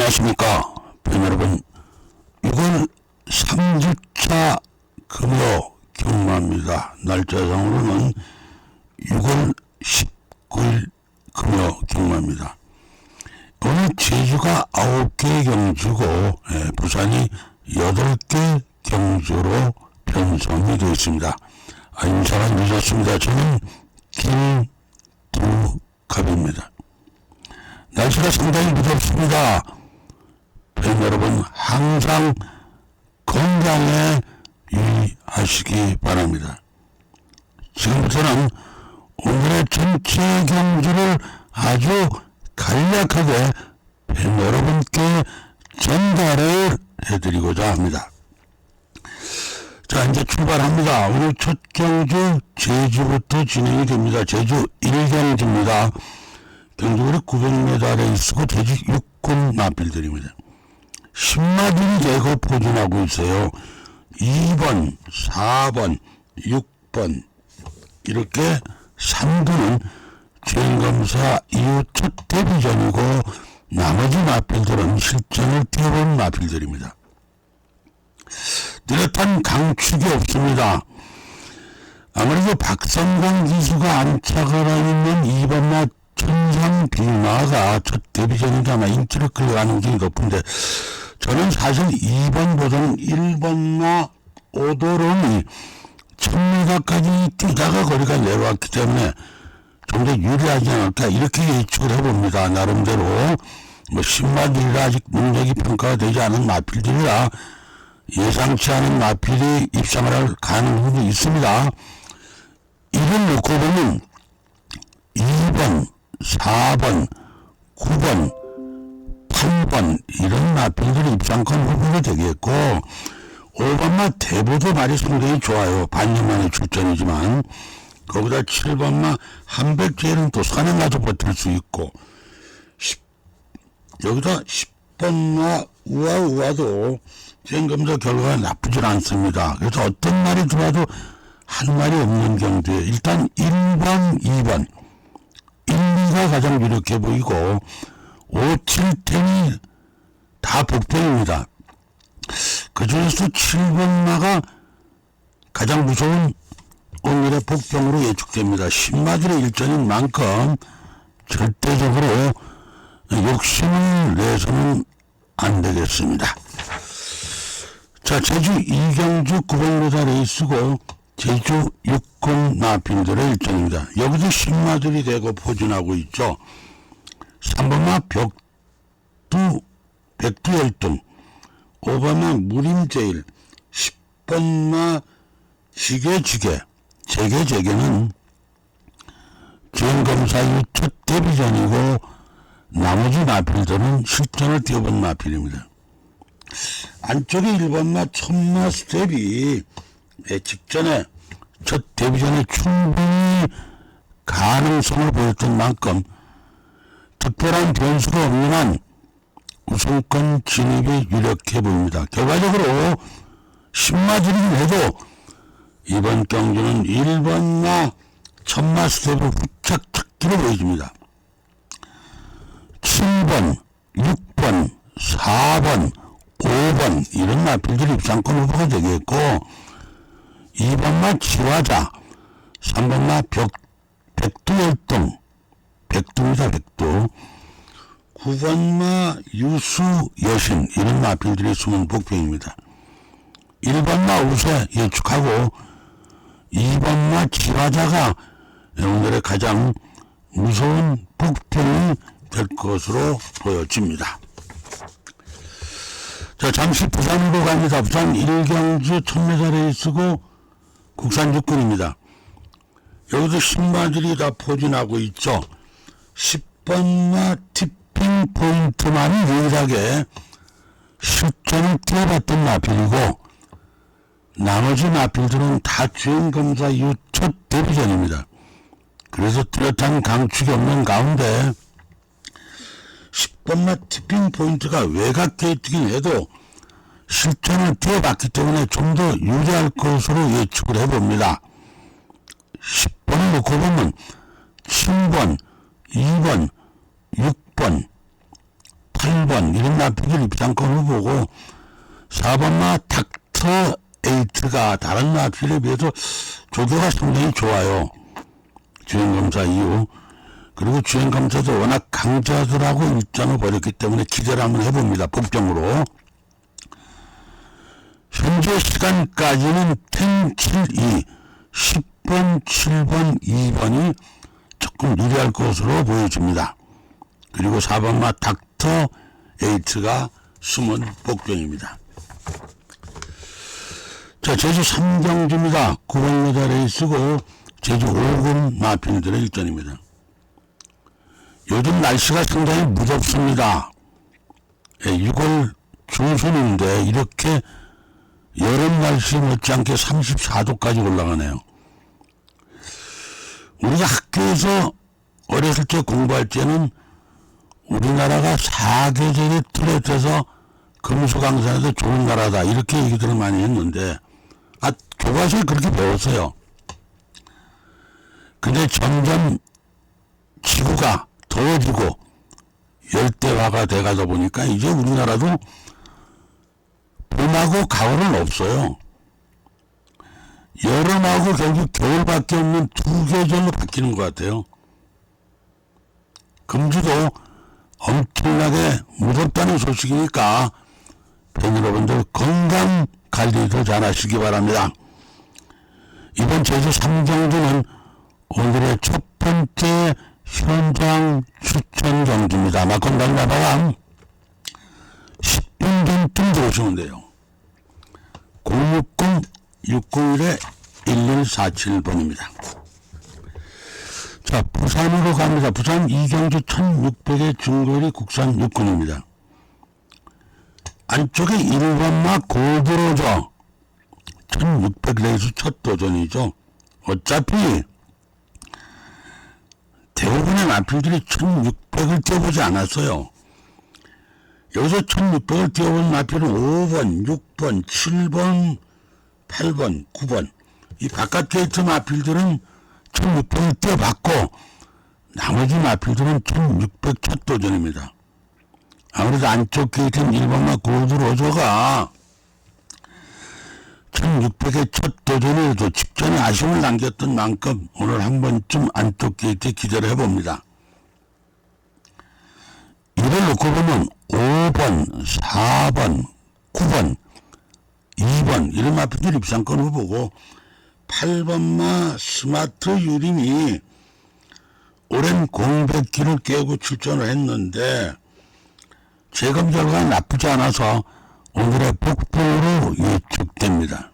안녕하십니까 여러분. 6월 3주차 금요 경마입니다. 날짜상으로는 6월 19일 금요 경마입니다. 오늘 제주가 9개 경주고 부산이 8개 경주로 편성이 되어 있습니다. 인사가 늦었습니다. 저는 김두갑입니다. 날씨가 상당히 무덥습니다. 팬 여러분 항상 건강에 유의하시기 바랍니다. 지금부터는 오늘의 전체 경주를 아주 간략하게 팬 여러분께 전달을 해드리고자 합니다. 자, 이제 출발합니다. 오늘 첫 경주 제주부터 진행이 됩니다. 제주 1경주입니다. 경주거리 900m 레이스고 제주 6군 마필들입니다. 10마들이 대거 포진하고 있어요. 2번, 4번, 6번 이렇게 3구는 주행검사 이후 첫 데뷔전이고 나머지 마필들은 실전을 뛰어본 마필들입니다. 뚜렷한 강축이 없습니다. 아무래도 박성광 기수가 안착을 하고 있는 2번마 천상 빌마가 첫 데뷔전이니까 아마 인기를 끌고 가능성이 높은데 저는 사실 2번보다는 1번마 오도론이 1000m까지 뛰다가 거리가 내려왔기 때문에 좀 더 유리하지 않을까 이렇게 예측을 해봅니다. 나름대로 뭐 10마들이라 아직 능력이 평가가 되지 않은 마필들이라 예상치 않은 마필이 입상을 할 가능성도 있습니다. 이를 놓고 보면 2번, 4번, 9번, 8번 이런 마필들이 입상권 후보가 되겠고 5번마 대보도 말이 상당히 좋아요. 반년 만에 출전이지만 거기다 7번마 한백제일은 또 산행가도 버틸 수 있고 여기다 10번마 우아우아도 주행검사 결과가 나쁘질 않습니다. 그래서 어떤 말이 들어와도 한 말이 없는 경우에 일단 1번, 2번 1, 2가 가장 유력해 보이고 5, 7, 10이 다 복병입니다. 그 중에서 7번마가 가장 무서운 오늘의 복병으로 예측됩니다. 10마들의 일전인 만큼 절대적으로 욕심을 내서는 안 되겠습니다. 자, 제주 2경주 900m 레이스고 제주 6군 마필들의 일정입니다. 여기서 10마들이 대거 포진하고 있죠. 3번마 백두열등, 5번마 무림제일, 10번마 지게지게, 제게제게는 주행검사 이후 첫 데뷔전이고 나머지 마필들은 실전을 뛰어본 마필입니다. 안쪽에 1번마 천마 스텝이 직전에 첫 데뷔전에 충분히 가능성을 보였던 만큼 특별한 변수가 없는 한 우승권 진입이 유력해 보입니다. 결과적으로 10마들이긴 해도 이번 경주는 1번마 천마 스텝을 후착 찾기로 보여집니다. 7번, 6번, 4번, 5번 이런 마필들이 입상권 후보가 되겠고 2번마 지화자, 3번마 백두열등, 백두입니다. 백두. 9번마 유수여신 이런 마필들이 숨은 복병입니다. 1번마 우세 예측하고 2번마 지화자가 오늘의 가장 무서운 복병이 될 것으로 보여집니다. 자, 잠시 부산으로 갑니다. 부산 1경주 1000m 레이스고 국산 6군입니다. 여기서 10마들이 다 포진하고 있죠. 10번마 티핑 포인트만이 유일하게 실전을 뛰어봤던 마필이고 나머지 마필들은 다 주행검사 이후 첫 데뷔전입니다. 그래서 뚜렷한 강축이 없는 가운데 10번마 티핑 포인트가 외곽에 뛰긴 해도 실전을 뛰어봤기 때문에 좀 더 유리할 것으로 예측을 해봅니다. 10번을 놓고 보면 7번, 2번, 6번, 8번, 8번 이런 마필들 입장권 후보고 4번마 닥터 에이트가 다른 마필에 비해서 조교가 상당히 좋아요. 주행검사 이후. 그리고 주행검사도 워낙 강자들하고 일전을 벌였기 때문에 기대를 한번 해봅니다. 법정으로. 현재 시간까지는 10, 7, 2, 10번, 7번, 2번이 조금 유리할 것으로 보여집니다. 그리고 4번마 닥터 에이트가 숨은 복병입니다. 자, 제주 3경주입니다. 900m 레이스고 제주 5군 마필들의 일전입니다. 요즘 날씨가 상당히 무덥습니다. 6월 중순인데 이렇게 여름 날씨 못지않게 34도까지 올라가네요. 우리가 학교에서 어렸을 때 공부할 때는 우리나라가 사계절의 틀에 떼서 금수강산에서 좋은 나라다 이렇게 얘기들을 많이 했는데 교과서에 그렇게 배웠어요. 근데 점점 지구가 더워지고 열대화가 돼가다 보니까 이제 우리나라도 봄하고 가을은 없어요. 여름하고 결국 겨울밖에 없는 두 계절로 바뀌는 것 같아요. 금주도 엄청나게 무섭다는 소식이니까 팬 여러분들 건강 관리도 잘 하시기 바랍니다. 이번 제주 3경주는 오늘의 첫 번째 현장 추천 경주입니다. 막건당 나바람 10분 전쯤 들어오시면 돼요. 060-601-1147번입니다. 자, 부산으로 갑니다. 부산 이경주 1600의 중거리 국산 육군입니다. 안쪽에 1번마 골드로저 1600 레이스 첫 도전이죠. 어차피 대부분의 마필들이 1600을 뛰어보지 않았어요. 여기서 1600을 뛰어본 마필은 5번, 6번, 7번, 8번, 9번 이 바깥 게이트 마필들은 1600을 뛰어봤고 나머지 마필들은 1600 첫 도전입니다. 아무래도 안쪽 게이트는 1번마 골드로저가 1600의 첫 도전에도 직전에 아쉬움을 남겼던 만큼 오늘 한 번쯤 안쪽 게이트에 기대를 해봅니다. 이를 놓고 보면 5번, 4번, 9번, 2번 이런 마필들 입상권 후보고 8번마 스마트 유림이 오랜 공백기를 깨고 출전을 했는데 재검 결과가 나쁘지 않아서 오늘의 복부로 예측됩니다.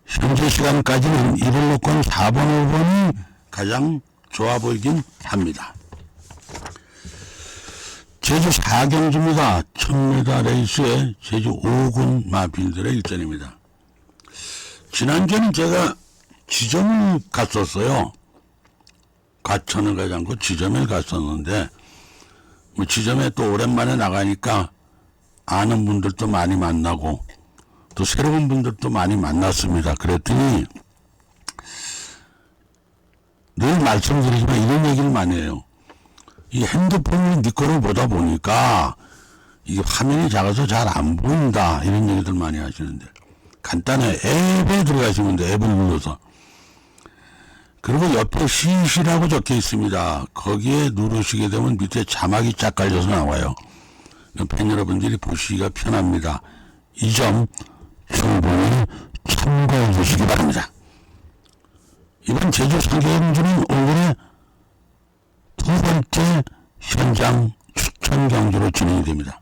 현재 시간까지는 이를 놓고 4번, 5번이 가장 좋아 보이긴 합니다. 제주 4경주입니다. 1000m 레이스의 제주 5군 마필들의 일전입니다. 지난주에는 제가 지점을 갔었어요. 가천을 가지 않고 지점에 갔었는데 뭐 지점에 또 오랜만에 나가니까 아는 분들도 많이 만나고 또 새로운 분들도 많이 만났습니다. 그랬더니 늘 말씀드리지만 이런 얘기를 많이 해요. 이 핸드폰으로 니 거를 보다 보니까 이게 화면이 작아서 잘 안 보인다 이런 얘기들 많이 하시는데 간단해. 앱에 들어가시면 돼. 앱을 눌러서. 그리고 옆에 CC라고 적혀 있습니다. 거기에 누르시게 되면 밑에 자막이 쫙 깔려서 나와요. 팬 여러분들이 보시기가 편합니다. 이 점 충분히 참고해 주시기 바랍니다. 이번 제주 3경주는 오늘의 두 번째 현장 추천 경주로 진행이 됩니다.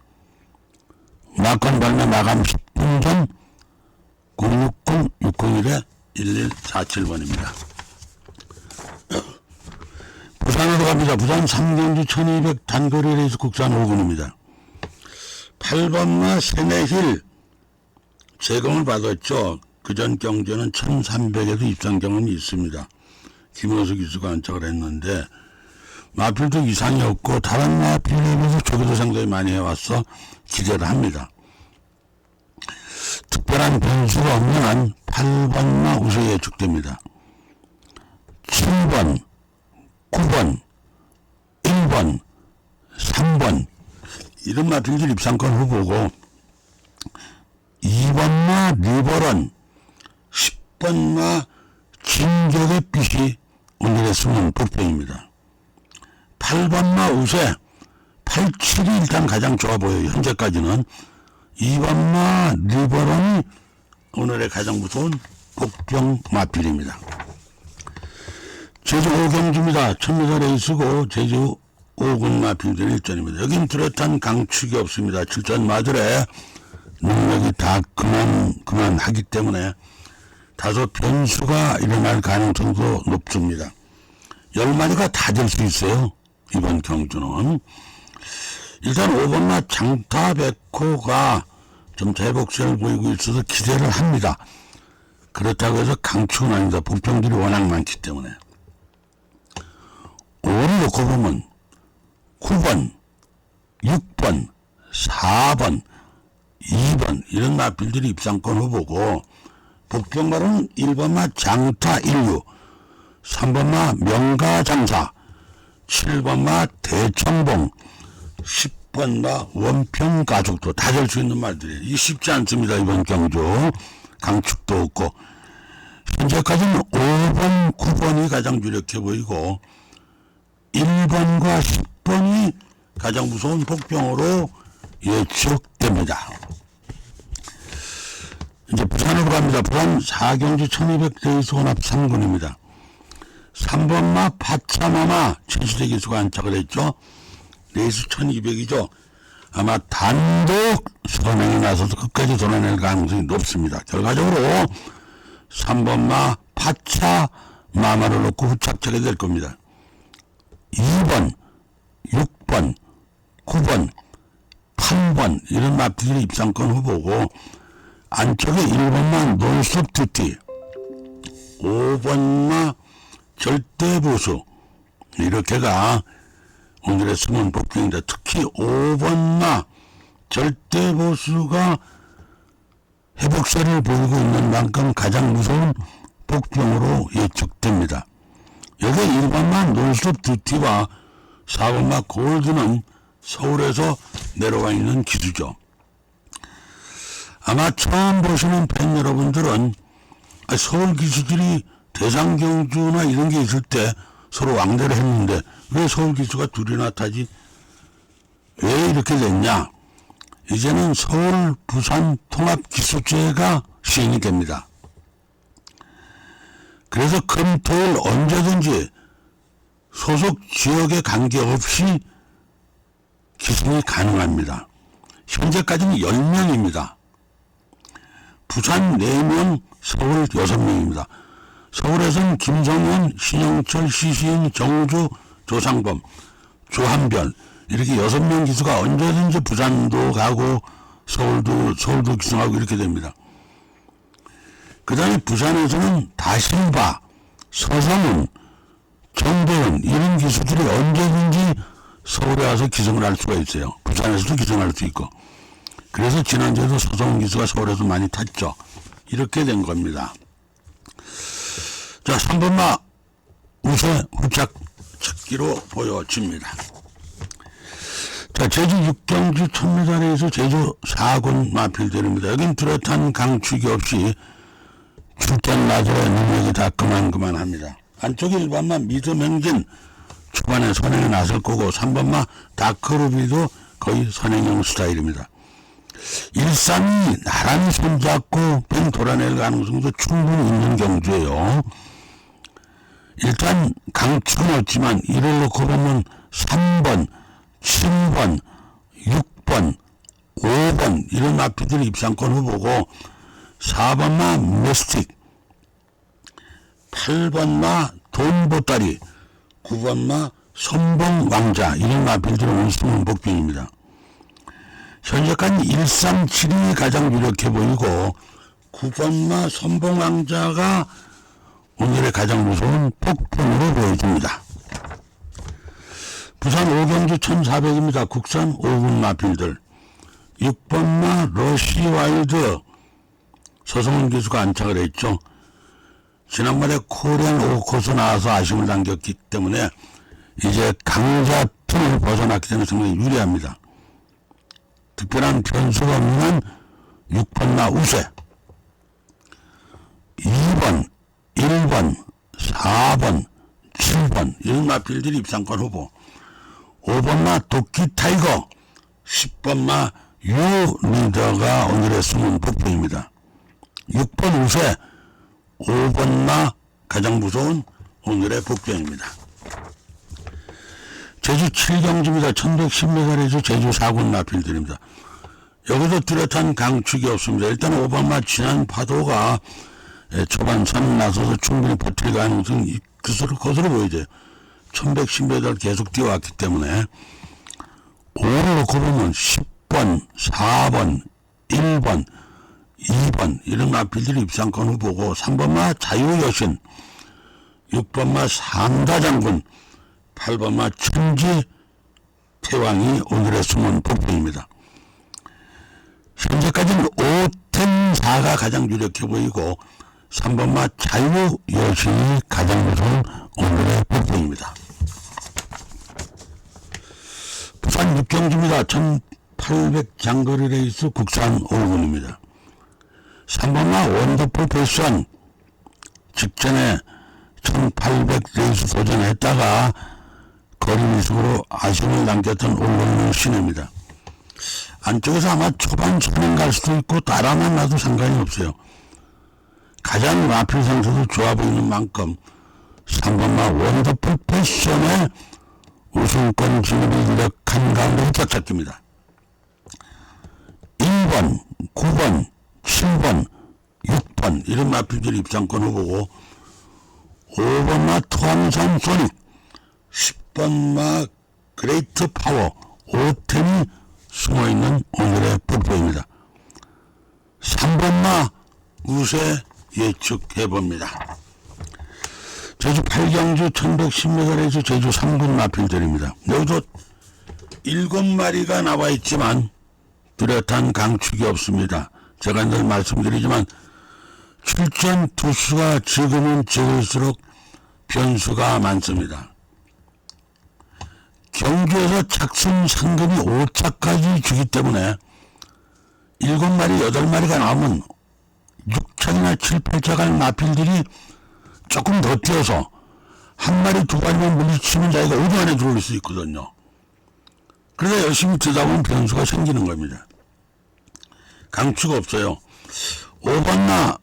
막건 발매 마감 10분 전 060-601-1147번입니다. 부산으로 갑니다. 부산 3경주 1200 단거리 레이스 국산 5군입니다. 8번마 세네힐 재검을 받았죠. 그전 경주는 1300에도 입상 경험이 있습니다. 김호수 기수가 안착을 했는데 마필도 이상이 없고 다른 마필에 비해서 조교도 상당히 많이 해왔어 기대를 합니다. 특별한 변수가 없는 한 8번마 우세 예측됩니다. 7번, 9번, 1번, 3번 이런 마필들 입상권 후보고 2번마 리버런 10번마 진격의 빛이 오늘의 승은 복병입니다. 8번마 우세 87이 일단 가장 좋아 보여요. 현재까지는 2번마 리버런이 오늘의 가장 무서운 복병 마필입니다. 제주 5경주입니다. 1000m 레이스고 제주 5군 마필들 일전입니다. 여긴 뚜렷한 강축이 없습니다. 7전 마들에 능력이 다 그만하기 때문에 다소 변수가 일어날 가능성도 높습니다. 10마리가 다 될 수 있어요. 이번 경주는. 일단 5번마 장타백호가 좀 대복선을 보이고 있어서 기대를 합니다. 그렇다고 해서 강축은 아닙니다. 복병들이 워낙 많기 때문에. 5를 놓고 보면 9번, 6번, 4번, 2번 이런 마필들이 입상권 후보고 복병마로는 1번마 장타 1류, 3번마 명가장사, 7번마 대청봉, 10번마 원평가족도 다 될 수 있는 말들이에요. 이 쉽지 않습니다. 이번 경주 강축도 없고 현재까지는 5번, 9번이 가장 유력해 보이고 1번과 10번이 가장 무서운 복병으로 예측됩니다. 이제 부산으로 갑니다. 부산 4경주 1200레이스 혼합 3군입니다. 3번마 파차마마 최수대 기수가 안착을 했죠. 레이스 1200이죠. 아마 단독 선행에 나서서 끝까지 돌아낼 가능성이 높습니다. 결과적으로 3번마 파차마마를 놓고 후착하게 될 겁니다. 2번, 6번, 9번, 8번 이런 마필들이 입상권 후보고 안쪽에 1번마 논스톱 듀티, 5번마 절대보수 이렇게가 오늘의 승원 복병입니다. 특히 5번마 절대보수가 회복세를 보이고 있는 만큼 가장 무서운 복병으로 예측됩니다. 여기 1번마 논스톱 듀티와 4번마 골드는 서울에서 내려와 있는 기수죠. 아마 처음 보시는 팬 여러분들은 서울 기수들이 대상경주나 이런 게 있을 때 서로 왕래를 했는데 왜 서울 기수가 둘이나 타지? 왜 이렇게 됐냐? 이제는 서울 부산 통합 기수제가 시행이 됩니다. 그래서 금, 토, 일 언제든지 소속 지역에 관계없이 기승이 가능합니다. 현재까지는 10명입니다. 부산 4명, 서울 6명입니다. 서울에서는 김성현, 신영철, 시시인, 정주, 조상범, 조한별 이렇게 6명 기수가 언제든지 부산도 가고 서울도 기승하고 이렇게 됩니다. 그 다음에 부산에서는 다신바, 서성은, 정대원 이런 기수들이 언제든지 서울에 와서 기승을 할 수가 있어요. 부산에서도 기승할 수 있고. 그래서 지난주에도 서성은 기수가 서울에서 많이 탔죠. 이렇게 된 겁니다. 자, 3번마 우세 후착 찾기로 보여집니다. 자, 제주 6경주 1000m에서 제주 4군 마필들입니다. 여긴 뚜렷한 강축이 없이 출전 나절의 능력이 다 그만합니다. 안쪽에 1번마 미드맹진 초반에 선행에 나설 거고 3번마 다크루비도 거의 선행형 스타일입니다. 1-3이 나란히 손잡고 뱅 돌아낼 가능성도 충분히 있는 경주예요. 일단 강축은 없지만 이를 놓고 보면 3번, 7번, 6번, 5번 이런 마필들이 입상권 후보고 4번마 메스틱, 8번마 돈보따리, 9번마 선봉왕자 이런 마필들은 우승 복병입니다. 현재까지 1-3-7이 가장 유력해 보이고 9번마 선봉왕자가 오늘의 가장 무서운 폭풍으로 보여집니다. 부산 5경주 1400입니다. 국산 5군 마필들 6번마 러시와일드 서성훈 기수가 안착을 했죠. 지난번에 코리안 5코스 나와서 아쉬움을 남겼기 때문에 이제 강자 틈을 벗어났기 때문에 상당히 유리합니다. 특별한 변수가 없는 6번마 우세, 2번, 1번, 4번, 7번 이런 마필들이 입상권 후보, 5번마 도끼 타이거, 10번마 유 리더가 오늘의 숨은 복병입니다. 6번 우세, 5번마 가장 무서운 오늘의 복병입니다. 제주 7경주입니다. 1110m에서 제주 4군 마필들입니다. 여기도 뚜렷한 강축이 없습니다. 일단 5번마 지난 파도가 초반 선 나서서 충분히 버틸 가능성이 것으로 보이죠. 1110m 계속 뛰어왔기 때문에 5를 놓고 보면 10번, 4번, 1번, 2번 이런 마필들이 입상권 후보고, 3번마 자유여신, 6번마 삼다장군, 8번마 천지 태왕이 오늘의 숨은 복병입니다. 현재까지는 5텐4가 가장 유력해 보이고 3번마 자유여신이 가장 무서운 오늘의 복병입니다. 부산 육경주입니다. 1800 장거리 레이스 국산 5군입니다. 3번마 원더풀 패션, 직전에 1800 레이스 도전했다가 거리 미숙으로 아쉬움을 남겼던 올라오는 신입니다. 안쪽에서 아마 초반 선행 갈 수도 있고 따라만 나도 상관이 없어요. 가장 마필 상태도 좋아 보이는 만큼 3번마 원더풀 패션의 우승권 진입이 유력한 가운데 짝 잡힙니다. 1번, 9번, 7번, 6번 이런 마필들이 입상권 후보고, 5번마 토암산 소닉, 10번마 그레이트 파워, 5텐이 숨어있는 오늘의 복병입니다. 3번마 우세 예측해봅니다. 제주 8경주 1110m에서 제주 3군 마필들입니다. 여기도 7마리가 나와 있지만 뚜렷한 강축이 없습니다. 제가 늘 말씀드리지만 출전 투수가 적으면 적을수록 변수가 많습니다. 경주에서 착순 상금이 5차까지 주기 때문에 7마리, 8마리가 나오면 6차나 7, 8차 갈 마필들이 조금 더 뛰어서 한 마리, 두 마리만 물리치면 자기가 5분 안에 들어올 수 있거든요. 그러다 열심히 뛰다 보면 변수가 생기는 겁니다. 강추가 없어요. 5번나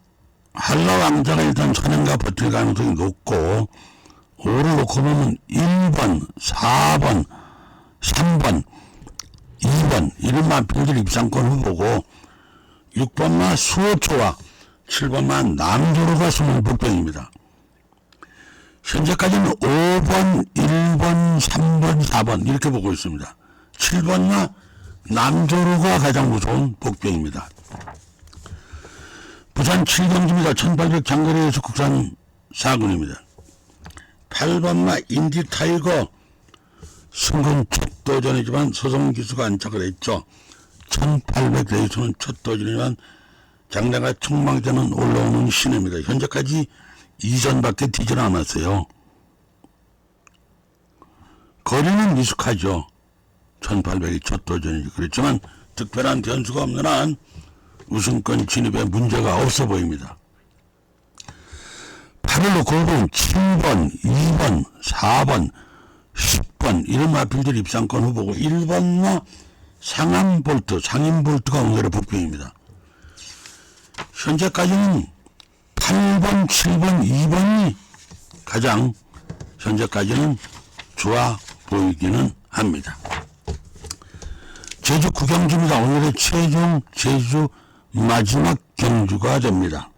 한라왕자가 일단 선행과 버틸 가능성이 높고, 5를 놓고 보면 1번, 4번, 3번, 2번 이런 마필들 입상권 후보고, 6번마 수호초와 7번마 남도로가 숨은 복병입니다. 현재까지는 5번, 1번, 3번, 4번 이렇게 보고 있습니다. 7번마 남도로가 가장 무서운 복병입니다. 부산 7경주입니다. 1800 장거리에서 국산 4군입니다. 8번마 인디타이거, 승근 첫 도전이지만 서성기수가 안착을 했죠. 1800 레이스는 첫 도전이지만 장래가 촉망되는 올라오는 신입니다. 현재까지 2전밖에 뛰질 않았어요. 거리는 미숙하죠. 1800이 첫 도전이지. 그렇지만 특별한 변수가 없는 한 우승권 진입에 문제가 없어 보입니다. 8을 놓고 보면 7번, 2번, 4번, 10번 이런 마필들 입상권 후보고, 1번과 상암볼트, 상인볼트가 오늘의 복병입니다. 현재까지는 8번, 7번, 2번이 가장 현재까지는 좋아 보이기는 합니다. 제주 9경주입니다. 오늘의 최종 제주 마지막 경주가 됩니다.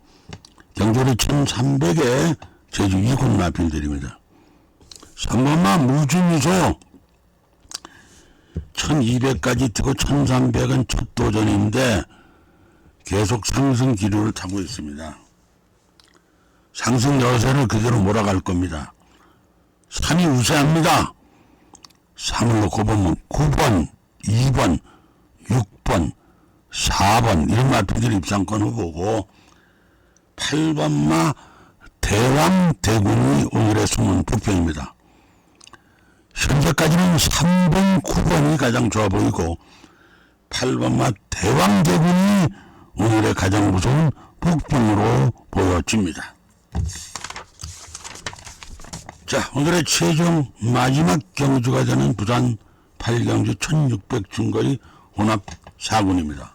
경주리 1300에 제주 2군 마필들입니다. 3번마 무주미소 1200까지 뛰고 1300은 첫 도전인데 계속 상승 기류를 타고 있습니다. 상승 여세를 그대로 몰아갈 겁니다. 3이 우세합니다. 3을 놓고 보면 9번, 2번, 6번, 4번 이런 마필들 입상권 후보고, 8번마 대왕대군이 오늘의 숨은 복병입니다. 현재까지는 3번, 9번이 가장 좋아 보이고, 8번마 대왕대군이 오늘의 가장 무서운 복병으로 보여집니다. 자, 오늘의 최종 마지막 경주가 되는 부산 8경주 1600 중거리 혼합 4군입니다.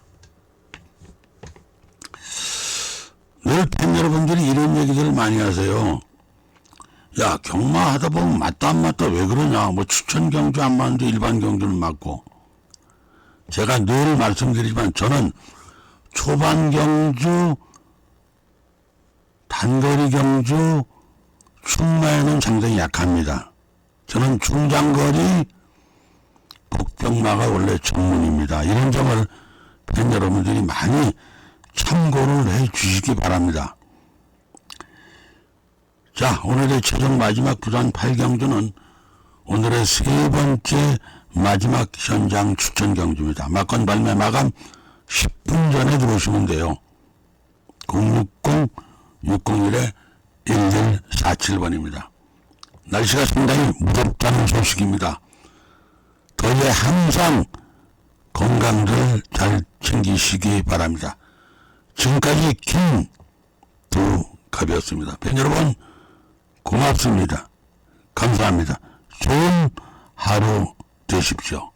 늘 팬 여러분들이 이런 얘기들을 많이 하세요. 야, 경마하다 보면 맞다 안 맞다 왜 그러냐. 뭐 추천 경주 안 맞는데 일반 경주는 맞고. 제가 늘 말씀드리지만 저는 초반 경주, 단거리 경주, 충마에는 상당히 약합니다. 저는 중장거리, 복병마가 원래 전문입니다. 이런 점을 팬 여러분들이 많이 참고를 해 주시기 바랍니다. 자, 오늘의 최종 마지막 부산 8경주는 오늘의 세 번째 마지막 현장 추천 경주입니다. 막건 발매 마감 10분 전에 들어오시면 돼요. 060-601-1147번입니다. 날씨가 상당히 무덥다는 소식입니다. 더위에 항상 건강들 잘 챙기시기 바랍니다. 지금까지 김두갑이었습니다. 팬 여러분 고맙습니다. 감사합니다. 좋은 하루 되십시오.